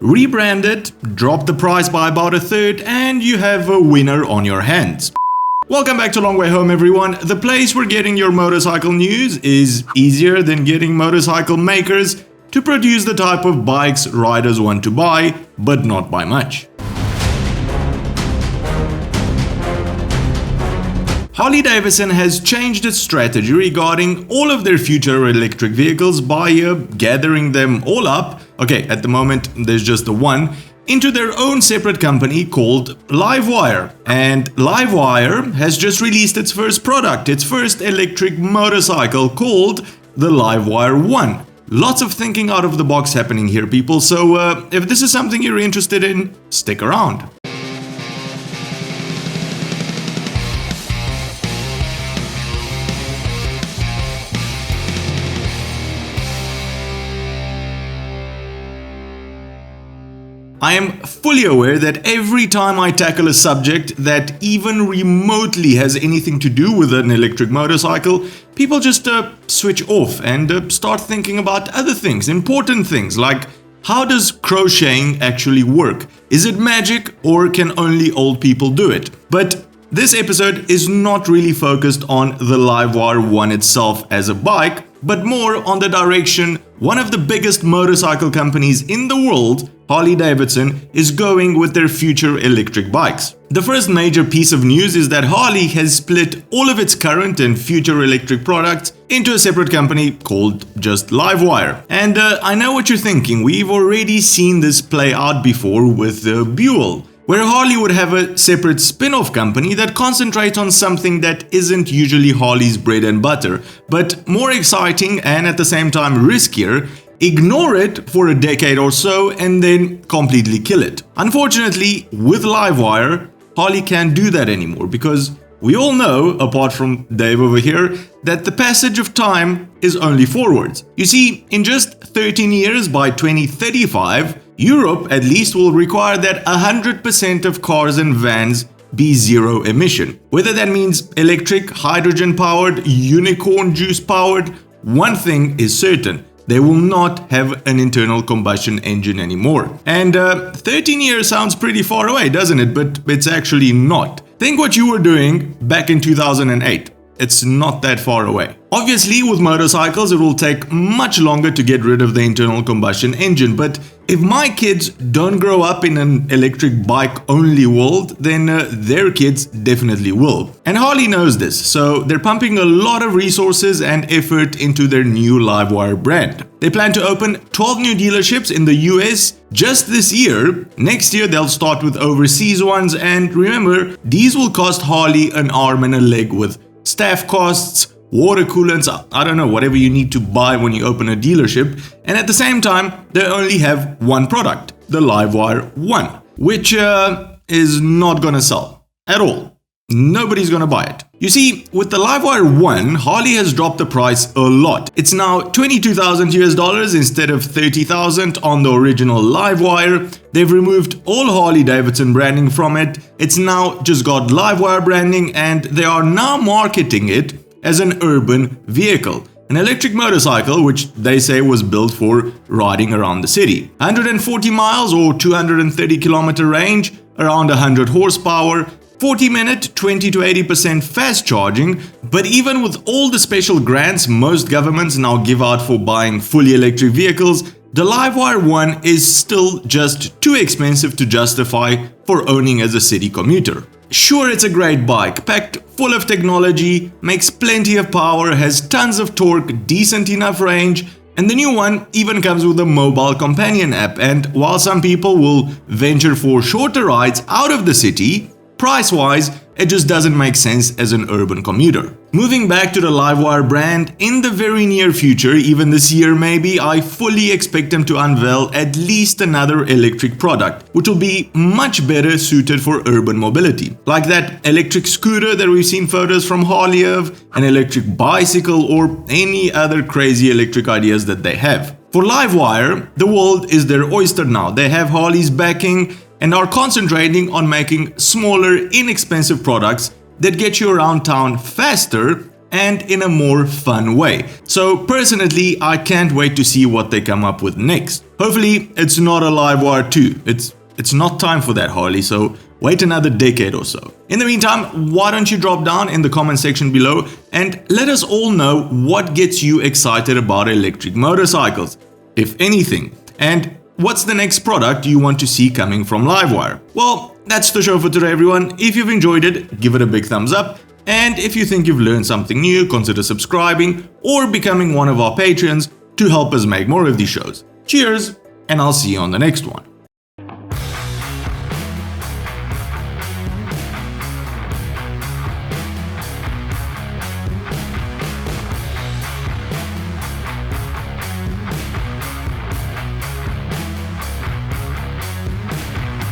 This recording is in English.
rebrand it, drop the price by about a third, and you have a winner on your hands. Welcome back to Long Way Home, everyone. The place where getting your motorcycle news is easier than getting motorcycle makers to produce the type of bikes riders want to buy, but not by much. Harley Davidson has changed its strategy regarding all of their future electric vehicles by gathering them all up, okay, at the moment there's just the one, into their own separate company called Livewire. And Livewire has just released its first product, its first electric motorcycle called the Livewire One. Lots of thinking out of the box happening here, people, so if this is something you're interested in, stick around. I am fully aware that every time I tackle a subject that even remotely has anything to do with an electric motorcycle, people just switch off and start thinking about other things, important things like how does crocheting actually work? Is it magic or can only old people do it? But this episode is not really focused on the Livewire One itself as a bike, but more on the direction one of the biggest motorcycle companies in the world, Harley Davidson, is going with their future electric bikes. The first major piece of news is that Harley has split all of its current and future electric products into a separate company called just Livewire. And I know what you're thinking, we've already seen this play out before with the Buell, where Harley would have a separate spin-off company that concentrates on something that isn't usually Harley's bread and butter, but more exciting and at the same time riskier, ignore it for a decade or so and then completely kill it. Unfortunately, with Livewire, Harley can't do that anymore because we all know, apart from Dave over here, that the passage of time is only forwards. You see, in just 13 years, by 2035, Europe at least will require that 100% of cars and vans be zero emission. Whether that means electric, hydrogen powered, unicorn juice powered, one thing is certain. They will not have an internal combustion engine anymore. And 13 years sounds pretty far away, doesn't it? But it's actually not. Think what you were doing back in 2008. It's not that far away. Obviously, with motorcycles, it will take much longer to get rid of the internal combustion engine, but if my kids don't grow up in an electric bike-only world, then their kids definitely will. And Harley knows this, so they're pumping a lot of resources and effort into their new Livewire brand. They plan to open 12 new dealerships in the US just this year. Next year, they'll start with overseas ones, and remember, these will cost Harley an arm and a leg with staff costs, water coolants, I don't know, whatever you need to buy when you open a dealership. And at the same time, they only have one product, the Livewire One, which is not gonna sell at all. Nobody's gonna buy it. You see, with the Livewire One, Harley has dropped the price a lot. It's now $22,000 US instead of $30,000 on the original Livewire. They've removed all Harley Davidson branding from it. It's now just got Livewire branding, and they are now marketing it as an urban vehicle. An electric motorcycle which they say was built for riding around the city. 140 miles or 230 kilometer range, around 100 horsepower, 40-minute, 20 to 80% fast charging, but even with all the special grants most governments now give out for buying fully electric vehicles, the Livewire One is still just too expensive to justify for owning as a city commuter. Sure, it's a great bike, packed full of technology, makes plenty of power, has tons of torque, decent enough range, and the new one even comes with a mobile companion app. And while some people will venture for shorter rides out of the city, price-wise, it just doesn't make sense as an urban commuter. Moving back to the Livewire brand, in the very near future, even this year maybe, I fully expect them to unveil at least another electric product, which will be much better suited for urban mobility. Like that electric scooter that we've seen photos from Harley of, an electric bicycle, or any other crazy electric ideas that they have. For Livewire, the world is their oyster now. They have Harley's backing and are concentrating on making smaller, inexpensive products that get you around town faster and in a more fun way. So personally, I can't wait to see what they come up with next. Hopefully, it's not a Livewire 2. It's not time for that, Harley, so wait another decade or so. In the meantime, why don't you drop down in the comment section below and let us all know what gets you excited about electric motorcycles, if anything, and what's the next product you want to see coming from Livewire? Well, that's the show for today, everyone. If you've enjoyed it, give it a big thumbs up. And if you think you've learned something new, consider subscribing or becoming one of our patrons to help us make more of these shows. Cheers, and I'll see you on the next one.